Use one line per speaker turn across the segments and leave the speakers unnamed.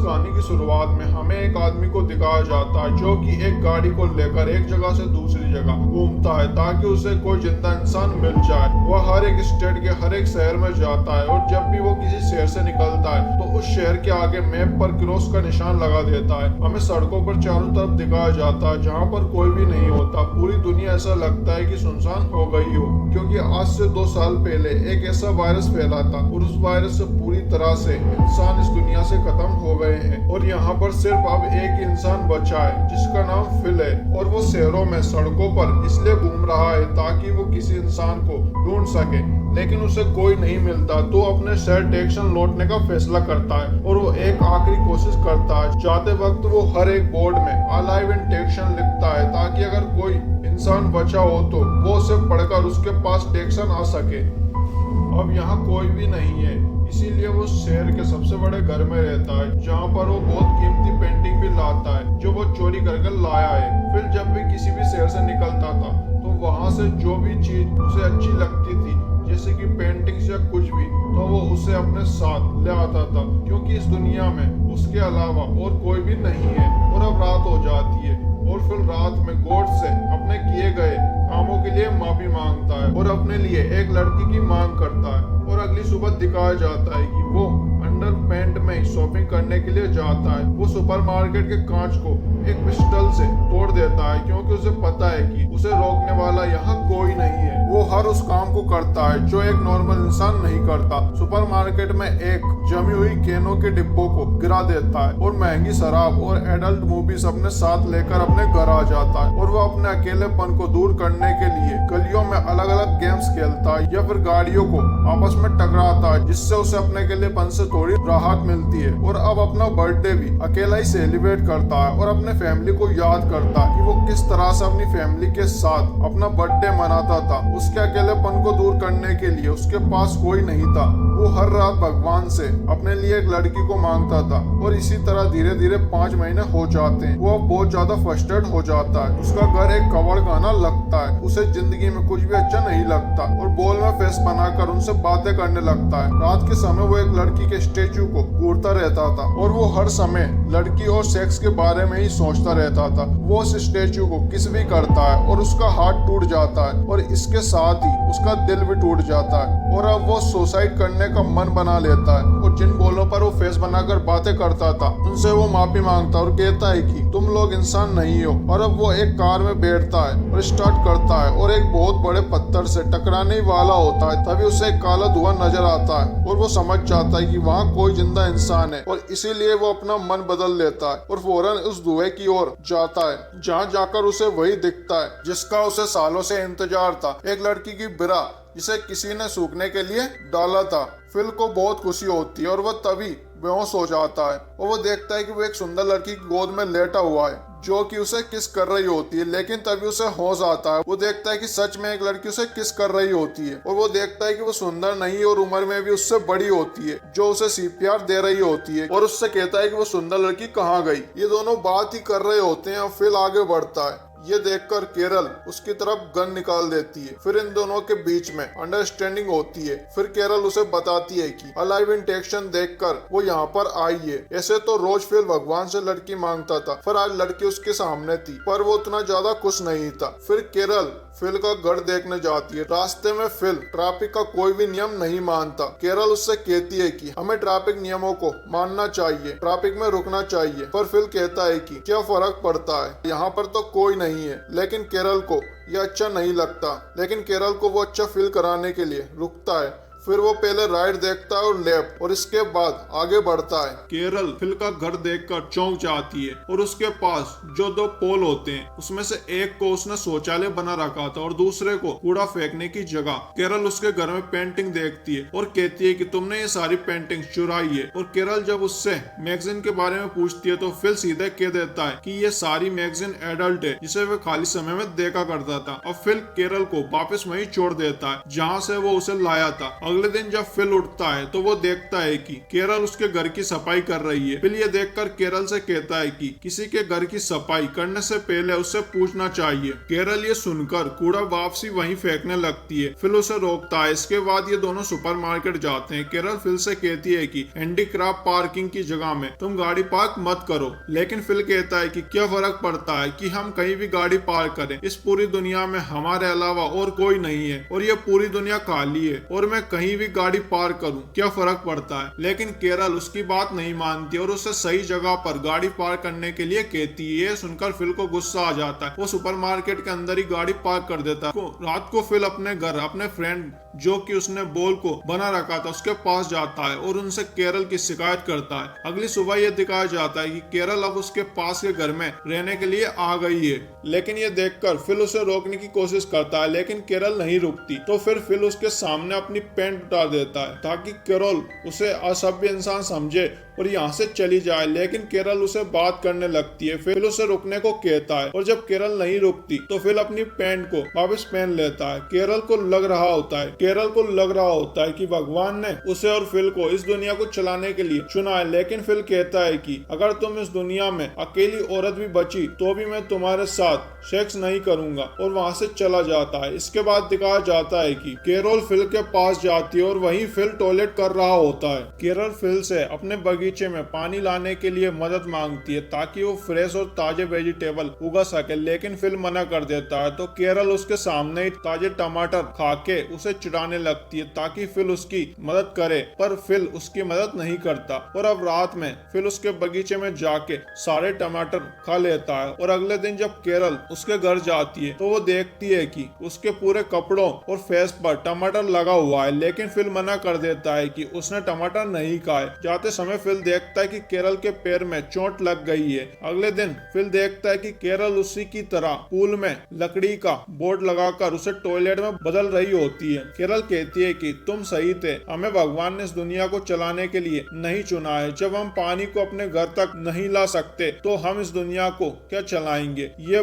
कहानी की शुरुआत में हमें एक आदमी को दिखाया जाता है जो कि एक गाड़ी को लेकर एक जगह से दूसरी जगह घूमता है ताकि उसे कोई जिंदा इंसान मिल जाए। वह हर एक स्टेट के हर एक शहर में जाता है और जब भी वो किसी शहर से निकलता है तो उस शहर के आगे मैप पर क्रॉस का निशान लगा देता है। हमें सड़कों पर चारों तरफ दिखाया जाता है जहाँ पर कोई भी नहीं होता। पूरी दुनिया ऐसा लगता है कि सुनसान हो गई हो, क्योंकि आज से 2 साल पहले एक ऐसा वायरस फैला था और उस वायरस से पूरी तरह से इंसान इस दुनिया से खत्म हो गए हैं और यहाँ पर सिर्फ अब एक इंसान बचा है जिसका नाम फिल है और वो शहरों में सड़कों पर इसलिए घूम रहा है ताकि वो किसी इंसान को ढूंढ सके, लेकिन उसे कोई नहीं मिलता तो अपने शहर टेक्सन लौटने का फैसला करता है और वो एक आखिरी कोशिश करता है। जाते वक्त वो हर एक बोर्ड में अलाइव इन टेक्सन लिखता है ताकि अगर कोई इंसान बचा हो तो वो उसे पढ़कर उसके पास टेक्सन आ सके। अब यहाँ कोई भी नहीं है, इसीलिए वो शहर के सबसे बड़े घर में रहता है जहाँ पर वो बहुत कीमती पेंटिंग भी लाता है जो वो चोरी करके लाया है। फिर जब भी किसी भी शहर से निकलता था तो वहाँ से जो भी चीज उसे अच्छी लगती थी जैसे कि पेंटिंग्स या कुछ भी, तो वो उसे अपने साथ ले आता था क्योंकि इस दुनिया में उसके अलावा और कोई भी नहीं है। और अब रात हो जाती है और फिर रात में गॉड से अपने किए गए कामों के लिए माफी मांगता है और अपने लिए एक लड़की की मांग करता है। और अगली सुबह दिखाया जाता है कि वो अंडर पैंट में शॉपिंग करने के लिए जाता है। वो सुपरमार्केट के कांच को एक पिस्टल से तोड़ देता है क्योंकि उसे पता है कि उसे रोकने वाला यहाँ कोई नहीं है। वो हर उस काम को करता है जो एक नॉर्मल इंसान नहीं करता। सुपरमार्केट में एक जमी हुई कैनों के डिब्बों को गिरा देता है और महंगी शराब और एडल्ट मूवीज अपने साथ लेकर अपने घर आ जाता है। और वो अपने अकेलेपन को दूर करने के लिए गलियों में अलग अलग गेम्स खेलता है या फिर गाड़ियों को आपस में टकराता है जिससे उसे अपने अकेलेपन से थोड़ी राहत मिलती है। और अब अपना बर्थडे भी अकेला ही सेलिब्रेट करता है और अपने फैमिली को याद करता है कि वो किस तरह से अपनी फैमिली के साथ अपना बर्थडे मनाता था। उसके अकेलेपन को दूर करने के लिए उसके पास कोई नहीं था। वो हर रात भगवान से अपने लिए एक लड़की को मांगता था और इसी तरह धीरे धीरे 5 महीने हो जाते हैं। वो अब बहुत ज्यादा फ्रस्ट्रेट हो जाता है। उसका घर एक कवड़ खाना लगता है। उसे जिंदगी में कुछ भी अच्छा नहीं लगता और बॉल में फेस बनाकर उनसे बातें करने लगता है। रात के समय वो एक लड़की के स्टेचू को घूरता रहता था और वो हर समय लड़की और सेक्स के बारे में ही सोचता रहता था। वो उस स्टेचू को किस भी करता है और उसका हाथ टूट जाता है और इसके साथ ही उसका दिल भी टूट जाता है। और अब वो सुसाइड करने का मन बना लेता है और जिन बोलों पर वो फेस बनाकर बातें करता था उनसे वो माफी मांगता और कहता है कि तुम लोग इंसान नहीं हो। और अब वो एक कार में बैठता है और स्टार्ट करता है और एक बहुत बड़े पत्थर से टकराने वाला होता है। तभी उसे एक काला धुआं नजर आता है और वो समझ जाता है कि वहाँ कोई जिंदा इंसान है और इसीलिए वो अपना मन बदल लेता है और फौरन उस धुएं की ओर जाता है जहाँ जाकर उसे वही दिखता है जिसका उसे सालों से इंतजार था, एक लड़की की बिरा जिसे किसी ने सूखने के लिए डाला था। फिल को बहुत खुशी होती है और वह तभी बेहोश हो जाता है और वो देखता है कि वो एक सुंदर लड़की की गोद में लेटा हुआ है जो कि उसे किस कर रही होती है। लेकिन तभी उसे होश आता है। वो देखता है कि सच में एक लड़की उसे किस कर रही होती है और वो देखता है कि वो सुंदर नहीं और उम्र में भी उससे बड़ी होती है जो उसे सीपीआर दे रही होती है और उससे कहता है कि वो सुंदर लड़की कहाँ गई। ये दोनों बात ही कर रहे होते हैं और फिल आगे बढ़ता है। ये देखकर केरल उसकी तरफ गन निकाल देती है। फिर इन दोनों के बीच में अंडरस्टैंडिंग होती है। फिर केरल उसे बताती है कि अलाइव इन टेक्सन देखकर वो यहाँ पर आई है। ऐसे तो रोज फिल भगवान से लड़की मांगता था पर आज लड़की उसके सामने थी पर वो उतना ज्यादा खुश नहीं था। फिर केरल फिल का घर देखने जाती है। रास्ते में फिल ट्रैफिक का कोई भी नियम नहीं मानता। केरल उससे कहती है कि हमें ट्रैफिक नियमों को मानना चाहिए, ट्रैफिक में रुकना चाहिए। पर फिल कहता है कि क्या फर्क पड़ता है, यहाँ पर तो कोई नहीं है। लेकिन केरल को यह अच्छा नहीं लगता। लेकिन केरल को वो अच्छा फील कराने के लिए रुकता है। फिर वो पहले राइट देखता है और लेफ्ट और इसके बाद आगे बढ़ता है। केरल फिल का घर देखकर चौंक जाती है और उसके पास जो 2 पोल होते हैं उसमें से एक को उसने शौचालय बना रखा था और दूसरे को कूड़ा फेंकने की जगह। केरल उसके घर में पेंटिंग देखती है और कहती है कि तुमने ये सारी पेंटिंग चुराई है। और केरल जब उससे मैगजीन के बारे में पूछती है तो फिल सीधे कह देता है कि ये सारी मैगजीन एडल्ट है जिसे वह खाली समय में देखा करता था। और फिल केरल को वापस वहीं छोड़ देता है जहाँ से वो उसे लाया था। अगले दिन जब फिल उठता है तो वो देखता है कि केरल उसके घर की सफाई कर रही है। फिल ये देखकर केरल से कहता है कि किसी के घर की सफाई करने से पहले उससे पूछना चाहिए। केरल ये सुनकर कूड़ा वापसी वहीं फेंकने लगती है। फिल उसे रोकता है। इसके बाद ये दोनों सुपरमार्केट जाते हैं। केरल फिल से कहती है कि हैंडीक्राफ्ट पार्किंग की जगह में तुम गाड़ी पार्क मत करो, लेकिन फिल कहता है कि क्या फर्क पड़ता है कि हम कहीं भी गाड़ी पार्क करें, इस पूरी दुनिया में हमारे अलावा और कोई नहीं है और ये पूरी दुनिया खाली है और मैं कहीं भी गाड़ी पार्क करूं, क्या फर्क पड़ता है। लेकिन केरल उसकी बात नहीं मानती और उसे सही जगह पर गाड़ी पार्क करने के लिए कहती है। सुनकर फिल को गुस्सा आ जाता है। वो सुपरमार्केट के अंदर ही गाड़ी पार्क कर देता है। रात को फिल अपने घर अपने फ्रेंड जो कि उसने बॉल को बना रखा था उसके पास जाता है और उनसे केरल की शिकायत करता है। अगली सुबह यह दिखाया जाता है कि केरल अब उसके पास के घर में रहने के लिए आ गई है, लेकिन ये देखकर फिल उसे रोकने की कोशिश करता है, लेकिन केरल नहीं रुकती। तो फिर फिल उसके सामने अपनी पैंट उतार देता है ताकि केरल उसे असभ्य इंसान समझे और यहाँ से चली जाए, लेकिन केरल उसे बात करने लगती है। फिल उसे रुकने को कहता है और जब केरल नहीं रुकती तो फिल अपनी पैंट को वापस पहन लेता है। केरल को लग रहा होता है कि भगवान ने उसे और फिल को इस दुनिया को चलाने के लिए चुना है, लेकिन फिल कहता है कि अगर तुम इस दुनिया में अकेली औरत भी बची तो भी मैं तुम्हारे साथ सेक्स नहीं करूंगा, और वहां से चला जाता है। इसके बाद दिखाया जाता है कि केरल फिल के पास जाती है और वहीं फिल टॉयलेट कर रहा होता है। केरल फिल से अपने बगीचे में पानी लाने के लिए मदद मांगती है ताकि वो फ्रेश और ताजे वेजिटेबल उगा सके, लेकिन फिल मना कर देता है। तो केरल उसके सामने ही ताजे टमाटर खा के उसे चिढ़ाने लगती है ताकि फिल उसकी मदद करे, पर फिल उसकी मदद नहीं करता। और अब रात में फिल उसके बगीचे में जाके सारे टमाटर खा लेता है। और अगले दिन जब केरल उसके घर जाती है तो वो देखती है कि उसके पूरे कपड़ों और फेस पर टमाटर लगा हुआ है, लेकिन फिल मना कर देता है कि उसने टमाटर नहीं खाए। जाते समय फिल देखता है कि केरल के पैर में चोट लग गई है। अगले दिन फिल देखता है कि केरल उसी की तरह पूल में लकड़ी का बोर्ड लगाकर उसे टॉयलेट में बदल रही होती है। केरल कहती है कि तुम सही थे, हमें भगवान ने इस दुनिया को चलाने के लिए नहीं चुना है। जब हम पानी को अपने घर तक नहीं ला सकते तो हम इस दुनिया को क्या चलाएंगे। ये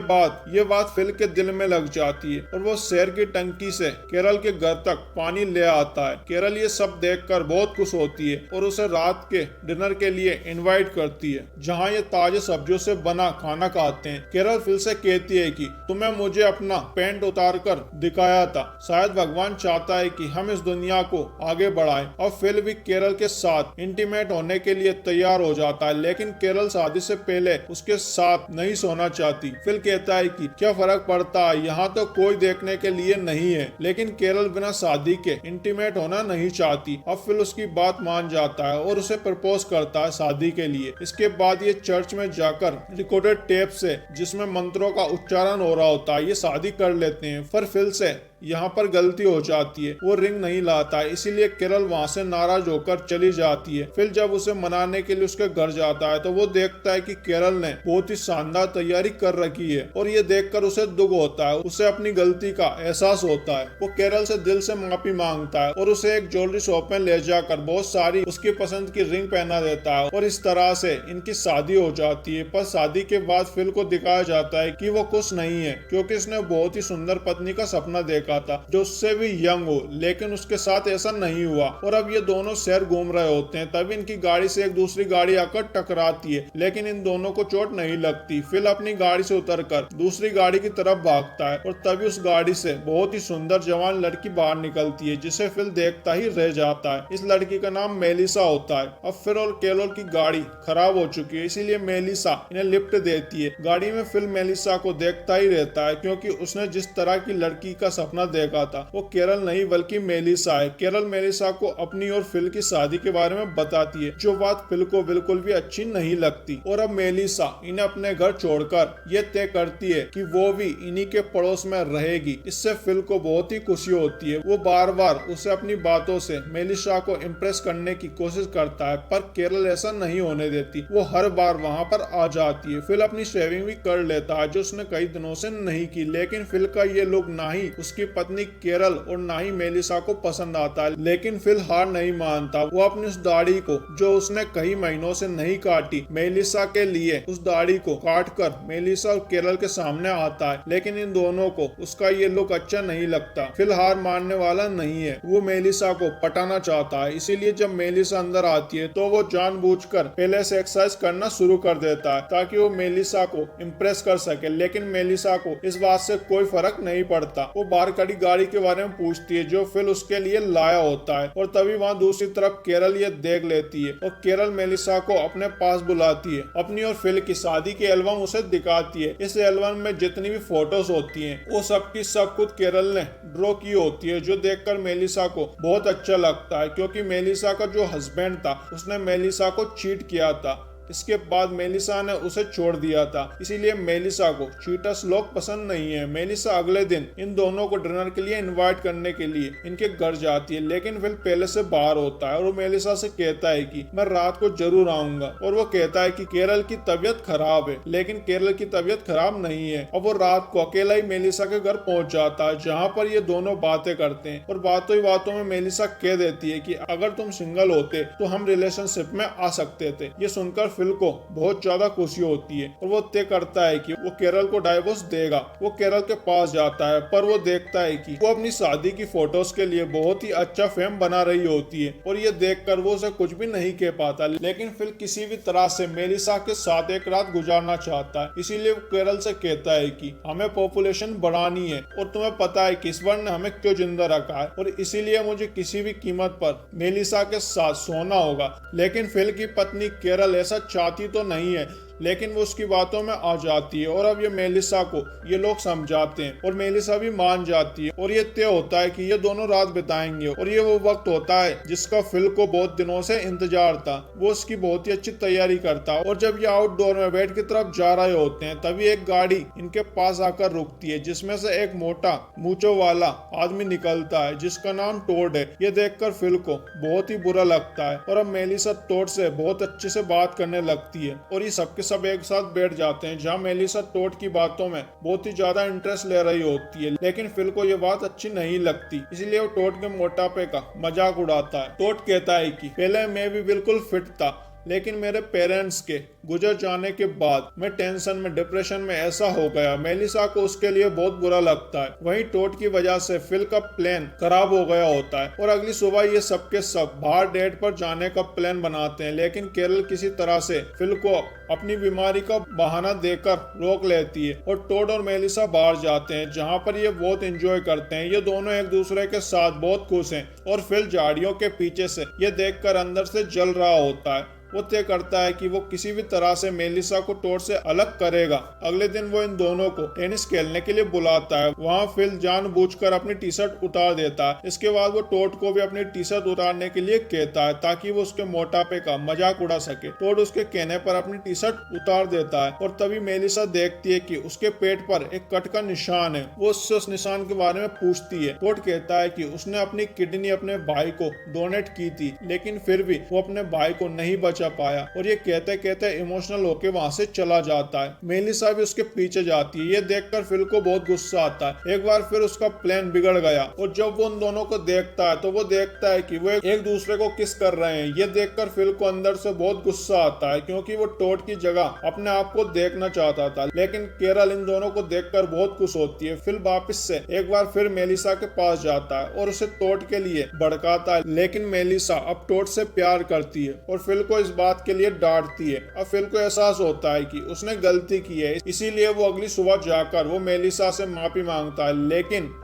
बात फिल के दिल में लग जाती है और वो शहर की टंकी से केरल के घर तक पानी ले आता है। केरल ये सब देखकर बहुत खुश होती है और उसे रात के डिनर के लिए इनवाइट करती है, जहाँ ये ताजे सब्जियों से बना खाना खाते हैं। केरल फिल से कहती है कि तुम्हें मुझे अपना पैंट उतार कर दिखाया था, शायद भगवान चाहता है कि हम इस दुनिया को आगे बढ़ाएं। और फिल भी केरल के साथ इंटीमेट होने के लिए तैयार हो जाता है, लेकिन केरल शादी से पहले उसके साथ नहीं सोना चाहती। फिल कहता है कि क्या फर्क पड़ता है, यहाँ तो कोई देखने के लिए नहीं है, लेकिन केरल बिना शादी के इंटीमेट होना नहीं चाहती। अब फिल उसकी बात मान जाता है और उसे प्रपोज करता है शादी के लिए। इसके बाद ये चर्च में जाकर रिकॉर्डेड टेप से जिसमें मंत्रों का उच्चारण हो रहा होता है ये शादी कर लेते हैं। पर फिल से यहाँ पर गलती हो जाती है, वो रिंग नहीं लाता है, इसीलिए केरल वहाँ से नाराज होकर चली जाती है। फिर जब उसे मनाने के लिए उसके घर जाता है तो वो देखता है कि केरल ने बहुत ही शानदार तैयारी कर रखी है और ये देखकर उसे दुख होता है। उसे अपनी गलती का एहसास होता है। वो केरल से दिल से माफी मांगता है और उसे एक ज्वेलरी शॉप में ले जाकर बहुत सारी उसकी पसंद की रिंग पहना देता है और इस तरह से इनकी शादी हो जाती है। पर शादी के बाद फिल को दिखाया जाता है कि वो खुश नहीं है, क्योंकि उसने बहुत ही सुंदर पत्नी का सपना देखा था जो उससे भी यंग हो, लेकिन उसके साथ ऐसा नहीं हुआ। और अब ये दोनों शहर घूम रहे होते हैं, तभी इनकी गाड़ी से एक दूसरी गाड़ी आकर टकराती है, लेकिन इन दोनों को चोट नहीं लगती। फिल अपनी गाड़ी से उतरकर दूसरी गाड़ी की तरफ भागता है और तभी उस गाड़ी से बहुत ही सुंदर जवान लड़की बाहर निकलती है, जिसे फिल देखता ही रह जाता है। इस लड़की का नाम मेलिसा होता है। अब फिल और केरल की गाड़ी खराब हो चुकी है, इसीलिए मेलिसा इन्हें लिफ्ट देती है। गाड़ी में फिल मेलिसा को देखता ही रहता है, क्योंकि उसने जिस तरह की लड़की का सपना देखा था वो केरल नहीं बल्कि मेलिसा है। केरल मेलिसा को अपनी और फिल की शादी के बारे में बताती है, जो बात फिल को बिल्कुल भी अच्छी नहीं लगती। और अब मेलिसा इन्हें अपने घर छोड़कर ये तय करती है कि वो भी इन्हीं के पड़ोस में रहेगी। इससे फिल को बहुत ही खुशी होती है। वो बार बार उसे अपनी बातों से मेलिसा को इम्प्रेस करने की कोशिश करता है, पर केरल ऐसा नहीं होने देती। वो हर बार वहाँ पर आ जाती है। फिल अपनी शेविंग भी कर लेता है, जो उसने कई दिनों से नहीं की, लेकिन फिल का ये लुक ना ही उसकी उसकी पत्नी केरल और ना ही मेलिसा को पसंद आता है, लेकिन फिल हार नहीं मानता। वो अपनी उस दाढ़ी को जो उसने कई महीनों से नहीं काटी, मेलिसा के लिए उस दाढ़ी को काट कर मेलिसा और केरल के सामने आता है, लेकिन इन दोनों को उसका ये लुक अच्छा नहीं लगता। फिल हार मानने वाला नहीं है, वो मेलिसा को पटाना चाहता है। इसीलिए जब मेलिसा अंदर आती है तो वो जानबूझकर पहले से एक्सरसाइज करना शुरू कर देता है ताकि वो मेलिसा को इम्प्रेस कर सके, लेकिन मेलिसा को इस बात से कोई फर्क नहीं पड़ता। वो बाहर खड़ी गाड़ी के बारे में पूछती है जो फिल उसके लिए लाया होता है, और तभी वहाँ दूसरी तरफ केरल ये देख लेती है और केरल मेलिसा को अपने पास बुलाती है। अपनी और फिल की शादी की एल्बम उसे दिखाती है। इस एल्बम में जितनी भी फोटोज होती हैं वो सब की सब खुद केरल ने ड्रॉ की होती है, जो देखकर मेलिसा को बहुत अच्छा लगता है, क्योंकि मेलिसा का जो हस्बैंड था उसने मेलिसा को चीट किया था। इसके बाद मेलिसा ने उसे छोड़ दिया था, इसीलिए मेलिसा को चीटर्स लोग पसंद नहीं है। मेलिसा अगले दिन इन दोनों को डिनर के लिए इनवाइट करने के लिए इनके घर जाती है, लेकिन फिल पहले से बाहर होता है और वो मेलिसा से कहता है कि मैं रात को जरूर आऊंगा। और वो कहता है कि केरल की तबीयत खराब है, लेकिन केरल की तबीयत खराब नहीं है। अब वो रात को अकेला ही मेलिसा के घर पहुंच जाता है, जहाँ पर ये दोनों बातें करते हैं। और बातों ही बातों में मेलिसा कह देती है कि अगर तुम सिंगल होते तो हम रिलेशनशिप में आ सकते थे। ये सुनकर फिल को बहुत ज्यादा खुशी होती है और वो तय करता है कि वो केरल को डाइवोर्स देगा। वो केरल के पास जाता है, पर वो देखता है कि वो अपनी शादी की फोटोज के लिए बहुत ही अच्छा फ्रेम बना रही होती है, और ये देखकर वो उसे कुछ भी नहीं कह पाता। लेकिन फिर किसी भी तरह से मेलिसा के साथ एक रात गुजारना चाहता है, इसीलिए वो केरल से कहता है कि हमें पॉपुलेशन बढ़ानी है और तुम्हें पता है कि ईश्वर ने हमें क्यों जिंदा रखा है, और इसीलिए मुझे किसी भी कीमत पर मेलिसा के साथ सोना होगा। लेकिन फिल की पत्नी केरल ऐसा चाहती तो नहीं है, लेकिन वो उसकी बातों में आ जाती है और अब ये मेलिसा को ये लोग समझाते हैं और मेलिसा भी मान जाती है, और ये तय होता है कि ये दोनों रात बिताएंगे। और ये वो वक्त होता है जिसका फिल को बहुत दिनों से इंतजार था। वो उसकी बहुत ही अच्छी तैयारी करता है, और जब ये आउटडोर में बेड की तरफ जा रहे होते हैं तभी एक गाड़ी इनके पास आकर रुकती है, जिसमें से एक मोटा मूंछों वाला आदमी निकलता है जिसका नाम टोड है। ये देखकर फिल को बहुत ही बुरा लगता है, और अब मेलिसा टोड से बहुत अच्छे से बात करने लगती है, और ये सबके सब एक साथ बैठ जाते हैं, जहां मेलिसा टोड की बातों में बहुत ही ज्यादा इंटरेस्ट ले रही होती है। लेकिन फिल को ये बात अच्छी नहीं लगती, इसलिए वो टोड के मोटापे का मजाक उड़ाता है। टोड कहता है कि पहले मैं भी बिल्कुल फिट था, लेकिन मेरे पेरेंट्स के गुजर जाने के बाद मैं टेंशन में, डिप्रेशन में ऐसा हो गया। मेलिसा को उसके लिए बहुत बुरा लगता है। वहीं टोड की वजह से फिल का प्लान खराब हो गया होता है, और अगली सुबह ये सबके सब बाहर डेट पर जाने का प्लान बनाते हैं, लेकिन केरल किसी तरह से फिल को अपनी बीमारी का बहाना देकर रोक लेती है, और टोड और मेलिसा बाहर जाते हैं, जहाँ पर ये बहुत एंजॉय करते हैं। ये दोनों एक दूसरे के साथ बहुत खुश हैं, और फिल झाड़ियों के पीछे से ये देखकर अंदर से जल रहा होता है। वो तय करता है कि वो किसी भी तरह से मेलिसा को टोड से अलग करेगा। अगले दिन वो इन दोनों को टेनिस खेलने के लिए बुलाता है। वहाँ फिल जानबूझकर अपनी टी शर्ट उतार देता है। इसके बाद वो टोड को भी अपनी टी शर्ट उतारने के लिए कहता है ताकि वो उसके मोटापे का मजाक उड़ा सके। टोड उसके कहने पर अपनी टी शर्ट उतार देता है, और तभी मेलिसा देखती है कि उसके पेट पर एक कट का निशान है। वो उससे उस निशान के बारे में पूछती है। टोड कहता है कि उसने अपनी किडनी अपने भाई को डोनेट की थी, लेकिन फिर भी वो अपने भाई को नहीं बचा पाया, और ये कहते कहते इमोशनल होके वहां से चला जाता है। मेलिसा भी उसके पीछे जाती है। ये देखकर फिल को बहुत गुस्सा आता है। एक बार फिर उसका प्लान बिगड़ गया, और जब वो उन दोनों को देखता है तो वो देखता है कि वो एक दूसरे को किस कर रहे हैं। ये देखकर फिल को अंदर से बहुत गुस्सा आता है, क्योंकि वो टोड की जगह अपने आप को देखना चाहता था। लेकिन केरल इन दोनों को देखकर बहुत खुश होती है। फिल वापस से एक बार फिर मेलिसा के पास जाता है और उसे टोड के लिए भड़काता है, लेकिन मेलिसा अब टोड से प्यार करती है और फिल को इस बात के लिए डांटती है। अब फिल को एहसास होता है कि उसने गलती की है, इसीलिए वो अगली सुबह जाकर वो मेलिसा से माफी मांगता है।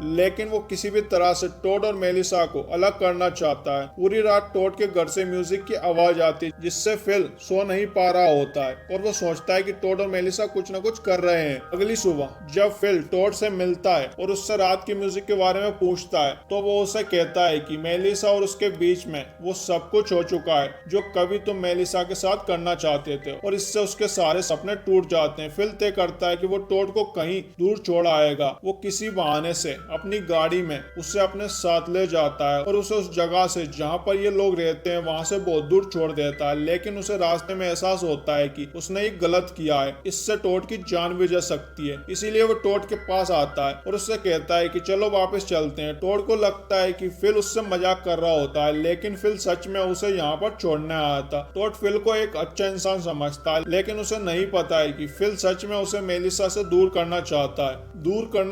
लेकिन वो किसी भी तरह से टोड और मेलिसा को अलग करना चाहता है। पूरी रात टोड के घर से म्यूजिक की आवाज आती है, जिससे फिल सो नहीं पा रहा होता है, और वो सोचता है कि टोड और मेलिसा कुछ न कुछ कर रहे हैं। अगली सुबह जब फिल टोड से मिलता है और उससे रात की म्यूजिक के बारे में पूछता है, तो वो उसे कहता है कि मेलिसा और उसके बीच में वो सब कुछ हो चुका है जो कभी तुम मेलिसा मेलिसा के साथ करना चाहते थे और इससे उसके सारे सपने टूट जाते हैं। फिल तय करता है कि वो टोड को कहीं दूर छोड़ आएगा। वो किसी बहाने से अपनी गाड़ी में उसे अपने साथ ले जाता है और उसे उस जगह से जहाँ पर ये लोग रहते हैं वहां से बहुत दूर छोड़ देता है। लेकिन उसे रास्ते में एहसास होता है कि उसने एक गलत किया है, इससे टोड की जान भी जा सकती है। इसीलिए वो टोड के पास आता है और उससे कहता है कि चलो वापस चलते हैं। टोड को लगता है कि फिल उससे मजाक कर रहा होता है, लेकिन फिल सच में उसे यहाँ पर छोड़ने आया था। टोड फिल को एक अच्छा इंसान समझता है, लेकिन उसे नहीं पता है कि फिल सच में उसे मेलिसा से दूर करना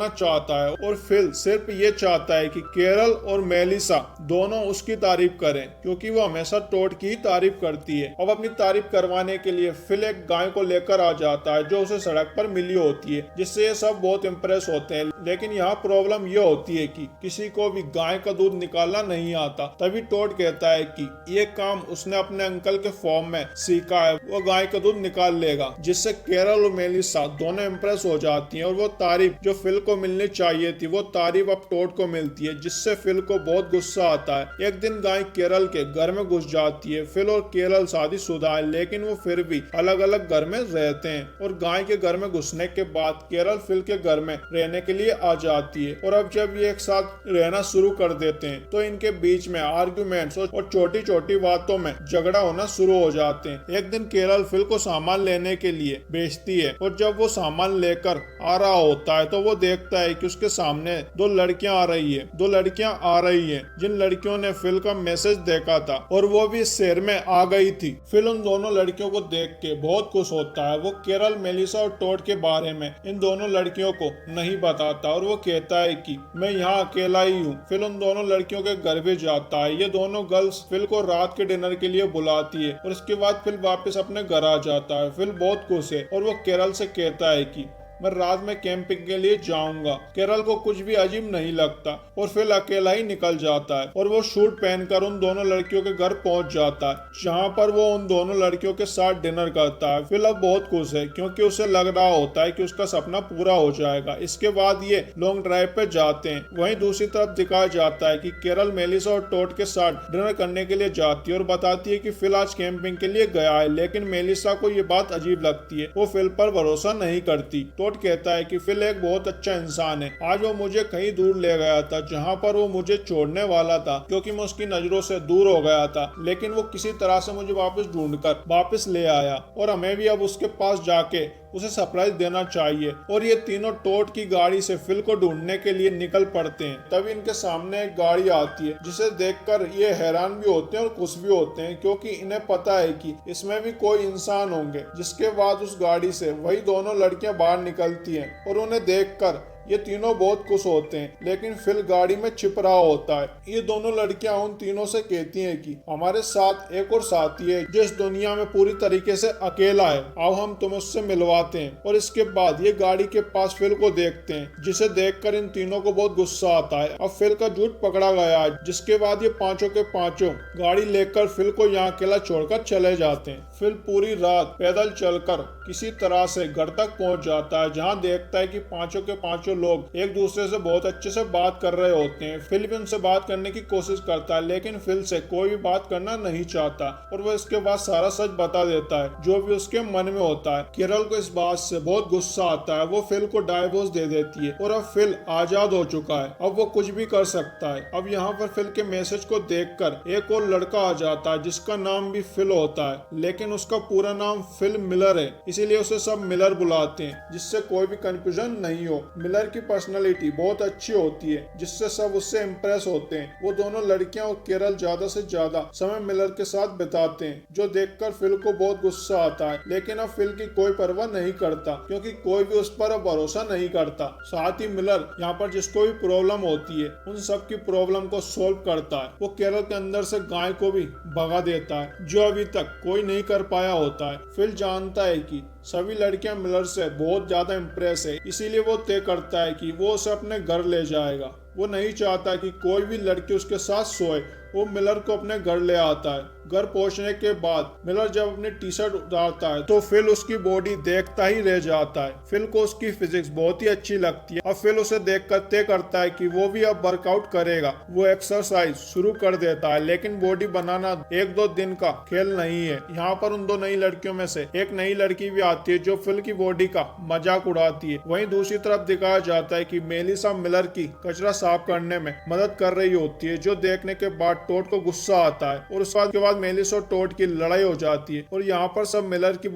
चाहता है और फिल सिर्फ ये चाहता है कि कैरल और मेलिसा दोनों उसकी तारीफ करें, क्योंकि वो हमेशा टोड की ही तारीफ करती है। अब अपनी तारीफ करवाने के लिए फिल एक गाय को लेकर आ जाता है जो उसे सड़क पर मिली होती है, जिससे ये सब बहुत इम्प्रेस होते हैं। लेकिन यहाँ प्रॉब्लम ये होती है कि किसी को भी गाय का दूध निकालना नहीं आता। तभी टोड कहता है कि ये काम उसने अपने अंकल के फॉर्म में सीखा है, वो गाय का दूध निकाल लेगा, जिससे कैरल और मेलिसा दोनों इम्प्रेस हो जाती हैं और वो तारीफ जो फिल को मिलनी चाहिए थी वो तारीफ अब टोड को मिलती है, जिससे फिल को बहुत गुस्सा आता है। एक दिन गाय कैरल के घर में घुस जाती है। फिल और कैरल शादीशुदा है, लेकिन वो फिर भी अलग अलग घर में रहते हैं और गाय के घर में घुसने के बाद कैरल फिल के घर में रहने के लिए आ जाती है। और अब जब ये एक साथ रहना शुरू कर देते हैं तो इनके बीच में आर्ग्यूमेंट्स और छोटी छोटी बातों में झगड़ा होना शुरू हो जाते हैं। एक दिन कैरल फिल को सामान लेने के लिए भेजती है और जब वो सामान लेकर आ रहा होता है तो वो देखता है कि उसके सामने दो लड़कियां आ रही है जिन लड़कियों ने फिल का मैसेज देखा था और वो भी इस शहर में आ गई थी। फिल उन दोनों लड़कियों को देख के बहुत खुश होता है। वो कैरल, मेलिसा और टोड के बारे में इन दोनों लड़कियों को नहीं बताता और वो कहता है कि मैं यहाँ अकेला ही हूँ। फिल उन दोनों लड़कियों के घर भी जाता है। ये दोनों गर्ल्स फिल को रात के डिनर के लिए बुलाती है और उसके बाद फिल वापस अपने घर आ जाता है। फिल बहुत खुश है और वो कैरल से कहता है कि मैं रात में कैंपिंग के लिए जाऊंगा। कैरल को कुछ भी अजीब नहीं लगता और फिल अकेला ही निकल जाता है और वो सूट पहनकर उन दोनों लड़कियों के घर पहुंच जाता है, जहां पर वो उन दोनों लड़कियों के साथ डिनर करता है। फिल अब बहुत खुश है क्योंकि उसे लग रहा होता है कि उसका सपना पूरा हो जाएगा। इसके बाद ये लॉन्ग ड्राइव पे जाते हैं। वहीं दूसरी तरफ दिखाया जाता है कि कैरल मेलिसा और टोड के साथ डिनर करने के लिए जाती है और बताती है कि फिल आज कैंपिंग के लिए गया है। लेकिन मेलिसा को ये बात अजीब लगती है, वो फिल पर भरोसा नहीं करती। टोड कहता है कि फिल एक बहुत अच्छा इंसान है। आज वो मुझे कहीं दूर ले गया था जहां पर वो मुझे छोड़ने वाला था क्योंकि मैं उसकी नजरों से दूर हो गया था, लेकिन वो किसी तरह से मुझे वापस ढूंढकर वापस ले आया और हमें भी अब उसके पास जाके उसे सरप्राइज देना चाहिए। और ये तीनों टोड की गाड़ी से फिल को ढूंढने के लिए निकल पड़ते हैं। तभी इनके सामने एक गाड़ी आती है जिसे देखकर ये हैरान भी होते हैं और खुश भी होते हैं क्योंकि इन्हें पता है कि इसमें भी कोई इंसान होंगे। जिसके बाद उस गाड़ी से वही दोनों लड़कियां बाहर निकलती हैं और उन्हें देखकर ये तीनों बहुत खुश होते हैं, लेकिन फिल गाड़ी में छिप रहा होता है। ये दोनों लड़कियां उन तीनों से कहती हैं कि हमारे साथ एक और साथी है जो इस दुनिया में पूरी तरीके से अकेला है, आओ हम तुम्हें उससे मिलवाते हैं। और इसके बाद ये गाड़ी के पास फिल को देखते हैं, जिसे देखकर इन तीनों को बहुत गुस्सा आता है। अब फिल का झूठ पकड़ा गया है, जिसके बाद ये पांचों के पांचों गाड़ी लेकर फिल को यहाँ अकेला छोड़कर चले जाते हैं। फिल पूरी रात पैदल चलकर किसी तरह से घर तक पहुंच जाता है, जहां देखता है कि पांचों के पांचों लोग एक दूसरे से बहुत अच्छे से बात कर रहे होते हैं। फिल भी उनसे बात करने की कोशिश करता है, लेकिन फिल से कोई भी बात करना नहीं चाहता और वो इसके बाद सारा सच बता देता है जो भी उसके मन में होता है। कैरल को इस बात से बहुत गुस्सा आता है। वो फिल को डाइवोर्स दे देती है और अब फिल आजाद हो चुका है। अब वो कुछ भी कर सकता है। अब यहाँ पर फिल के मैसेज को देखकर एक और लड़का आ जाता है जिसका नाम भी फिल होता है, लेकिन उसका पूरा नाम फिल मिलर है, इसीलिए उसे सब मिलर बुलाते हैं, जिससे कोई भी कंफ्यूजन नहीं हो। मिलर की पर्सनालिटी बहुत अच्छी होती है, जिससे सब उससे इम्प्रेस होते हैं। वो दोनों लड़कियां और कैरल ज्यादा से ज्यादा समय मिलर के साथ बिताते हैं, जो देखकर फिल को बहुत गुस्सा आता है। लेकिन अब फिल की कोई परवाह नहीं करता क्योंकि कोई भी उस पर भरोसा नहीं करता। साथ ही मिलर यहाँ पर जिसको भी प्रॉब्लम होती है उन सब की प्रॉब्लम को सोल्व करता है। वो कैरल के अंदर से गाय को भी भगा देता है, जो अभी तक कोई नहीं कर पाया होता है। फिल जानता है कि सभी लड़कियां मिलर से बहुत ज्यादा इम्प्रेस है, इसीलिए वो तय करता है कि वो उसे अपने घर ले जाएगा। वो नहीं चाहता कि कोई भी लड़की उसके साथ सोए वो मिलर को अपने घर ले आता है। घर पहुंचने के बाद मिलर जब अपनी टी शर्ट उतारता है तो फिल उसकी बॉडी देखता ही रह जाता है। फिल को उसकी फिजिक्स बहुत ही अच्छी लगती है और फिल उसे देखकर तय करता है कि वो भी अब वर्कआउट करेगा। वो एक्सरसाइज शुरू कर देता है, लेकिन बॉडी बनाना 1-2 दिन का खेल नहीं है। यहाँ पर उन 2 नई लड़कियों में से एक नई लड़की भी आती है जो फिल की बॉडी का मजाक उड़ाती है। वहीं दूसरी तरफ दिखाया जाता है कि मेलिसा मिलर की कचरा साफ करने में मदद कर रही होती है, जो देखने के बाद टॉड को गुस्सा आता है और उसके बाद मेलिसा और टॉड की लड़ाई हो जाती है। और यहाँ पर सब मिलर की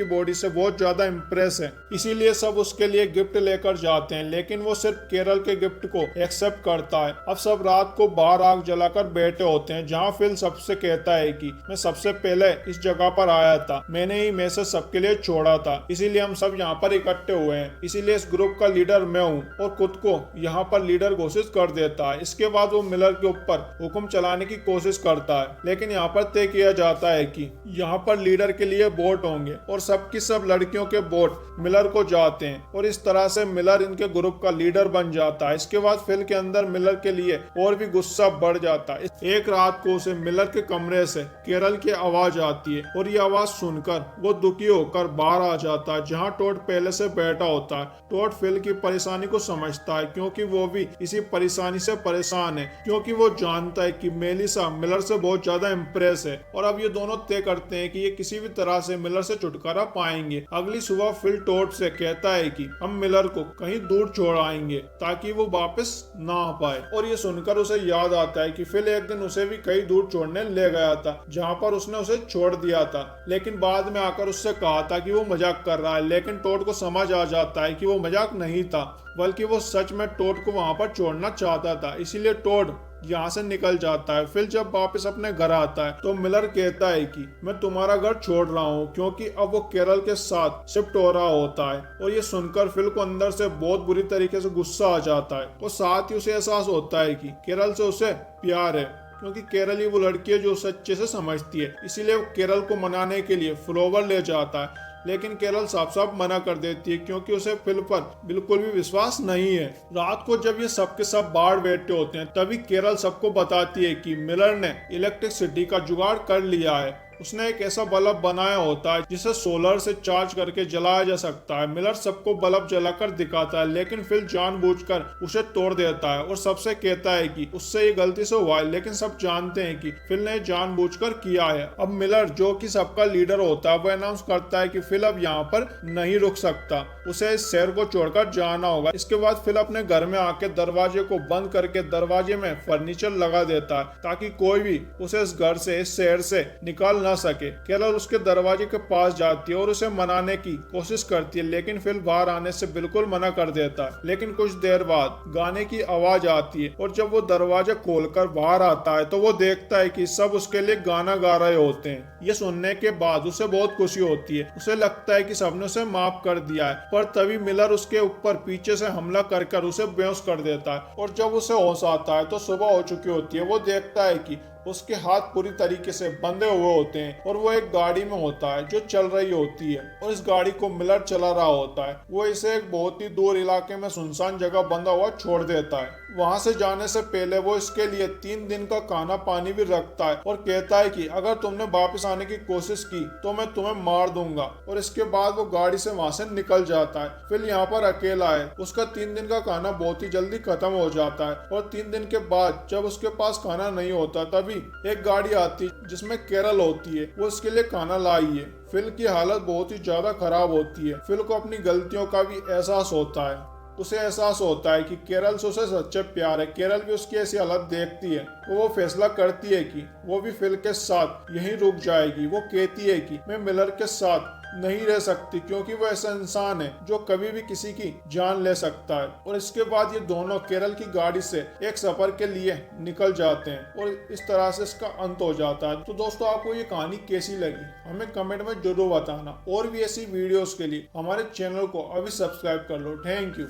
बॉडी से बहुत ज्यादा इम्प्रेस है, इसीलिए सब उसके लिए गिफ्ट लेकर जाते हैं, लेकिन वो सिर्फ केरल के गिफ्ट को एक्सेप्ट करता है। अब सब रात को बाहर आग जलाकर बैठे होते हैं, जहाँ फिल सबसे कहता है कि मैं सबसे पहले इस जगह पर आया था, मैंने ही मैसेज सबके लिए छोड़ा था, इसीलिए हम सब यहाँ पर इकट्ठे हुए हैं, इसीलिए इस ग्रुप का लीडर मैं हूँ, और खुद को यहाँ पर लीडर घोषित कर देता है। इसके बाद वो मिलर के ऊपर हुक्म चलाने की कोशिश करता है, लेकिन यहाँ पर तय किया जाता है कि यहाँ पर लीडर के लिए वोट होंगे और सबकी सब लड़कियों के वोट मिलर को जाते हैं और इस तरह से मिलर इनके ग्रुप का लीडर बन जाता है। इसके बाद फिल के अंदर मिलर के लिए और भी गुस्सा बढ़ जाता है। एक रात को उसे मिलर के कमरे से केरल की आवाज आती है और ये आवाज सुनकर वो दुखी होकर बाहर आ जाता है, जहाँ टॉड पहले से बैठा होता है। टॉड फिल की परेशानी को समझता है, क्योंकि वो भी इसी परेशानी से परेशान है, क्योंकि वो जानता है कि मेलिसा मिलर से बहुत ज्यादा इम्प्रेस है और अब ये दोनों तय करते हैं कि ये किसी भी तरह से मिलर से छुटकारा पाएंगे। अगली सुबह फिल टॉड से कहता है कि हम मिलर को कहीं दूर छोड़ आएंगे ताकि वो वापस ना आ पाए, और ये सुनकर उसे याद आता है कि फिल एक दिन उसे भी कहीं दूर छोड़ने ले गया था, जहाँ पर उसने उसे छोड़ दिया था, लेकिन बाद में आकर उससे कहा था कि वो मजाक कर रहा है। लेकिन टॉड को समझ आ जाता है कि वो मजाक नहीं था, बल्कि वो सच में टॉड को वहां पर छोड़ना चाहता था, इसीलिए टॉड यहाँ से निकल जाता है। फिर जब वापस अपने घर आता है तो मिलर कहता है कि मैं तुम्हारा घर छोड़ रहा हूँ, क्योंकि अब वो केरल के साथ शिफ्ट हो रहा होता है। और ये सुनकर फिल को अंदर से बहुत बुरी तरीके से गुस्सा आ जाता है और साथ ही उसे एहसास होता है कि केरल से उसे प्यार है, क्योंकि केरल ही वो लड़की है जो उसे अच्छे से समझती है। इसीलिए वो केरल को मनाने के लिए फ्लोवर ले जाता है, लेकिन केरल साफ साफ मना कर देती है, क्योंकि उसे फिल पर बिल्कुल भी विश्वास नहीं है। रात को जब ये सब के सब बाहर बैठे होते हैं, तभी केरल सबको बताती है कि मिलर ने इलेक्ट्रिसिटी का जुगाड़ कर लिया है। उसने एक ऐसा बल्ब बनाया होता है जिसे सोलर से चार्ज करके जलाया जा सकता है। मिलर सबको बल्ब जलाकर दिखाता है, लेकिन फिल जानबूझकर उसे तोड़ देता है और सबसे कहता है कि उससे ये गलती से हुआ है, लेकिन सब जानते हैं कि फिल ने जानबूझकर किया है। अब मिलर, जो कि सबका लीडर होता है, वो अनाउंस करता है कि फिल अब यहाँ पर नहीं रुक सकता, उसे इस शहर को छोड़कर जाना होगा। इसके बाद फिल अपने घर में आके दरवाजे को बंद करके दरवाजे में फर्नीचर लगा देता है, ताकि कोई भी उसे इस घर से, इस शहर से निकाल ना सके। केरल उसके दरवाजे के पास जाती है और उसे मनाने की कोशिश करती है, लेकिन फिल बाहर आने से बिल्कुल मना कर देता है। लेकिन कुछ देर बाद गाने की आवाज आती है और जब वो दरवाजा खोलकर बाहर आता है तो वो देखता है कि सब उसके लिए गाना गा रहे होते हैं। ये सुनने के बाद उसे बहुत खुशी होती है, उसे लगता है कि सबने उसे माफ कर दिया है। पर तभी मिलर उसके ऊपर पीछे से हमला कर उसे बेहोश कर देता है और जब उसे होश आता है तो सुबह हो चुकी होती है। वो देखता है कि उसके हाथ पूरी तरीके से बंधे हुए होते हैं और वो एक गाड़ी में होता है जो चल रही होती है, और इस गाड़ी को मिलर चला रहा होता है। वो इसे एक बहुत ही दूर इलाके में सुनसान जगह बंधा हुआ छोड़ देता है। वहां से जाने से पहले वो इसके लिए 3 दिन का खाना पानी भी रखता है और कहता है कि अगर तुमने वापस आने की कोशिश की तो मैं तुम्हें मार दूंगा। और इसके बाद वो गाड़ी से वहां से निकल जाता है। फिर यहाँ पर अकेला है, उसका 3 दिन का खाना बहुत ही जल्दी खत्म हो जाता है और 3 दिन के बाद जब उसके पास खाना नहीं होता तभी एक गाड़ी आती है जिसमें केरल होती है। वो इसके लिए खाना लाई है। फिल की हालत बहुत ही ज्यादा खराब होती है। फिल को अपनी गलतियों का भी एहसास होता है। उसे एहसास होता है कि केरल से उसे सच्चे प्यार है। केरल भी उसकी ऐसी हालत देखती है तो वो फैसला करती है कि वो भी फिल के साथ यहीं रुक जाएगी। वो कहती है कि मैं मिलर के साथ नहीं रह सकती, क्योंकि वो ऐसा इंसान है जो कभी भी किसी की जान ले सकता है। और इसके बाद ये दोनों केरल की गाड़ी से एक सफर के लिए निकल जाते हैं और इस तरह से इसका अंत हो जाता है। तो दोस्तों, आपको ये कहानी कैसी लगी हमें कमेंट में जरूर बताना, और भी ऐसी वीडियोस के लिए हमारे चैनल को अभी सब्सक्राइब कर लो। Thank you.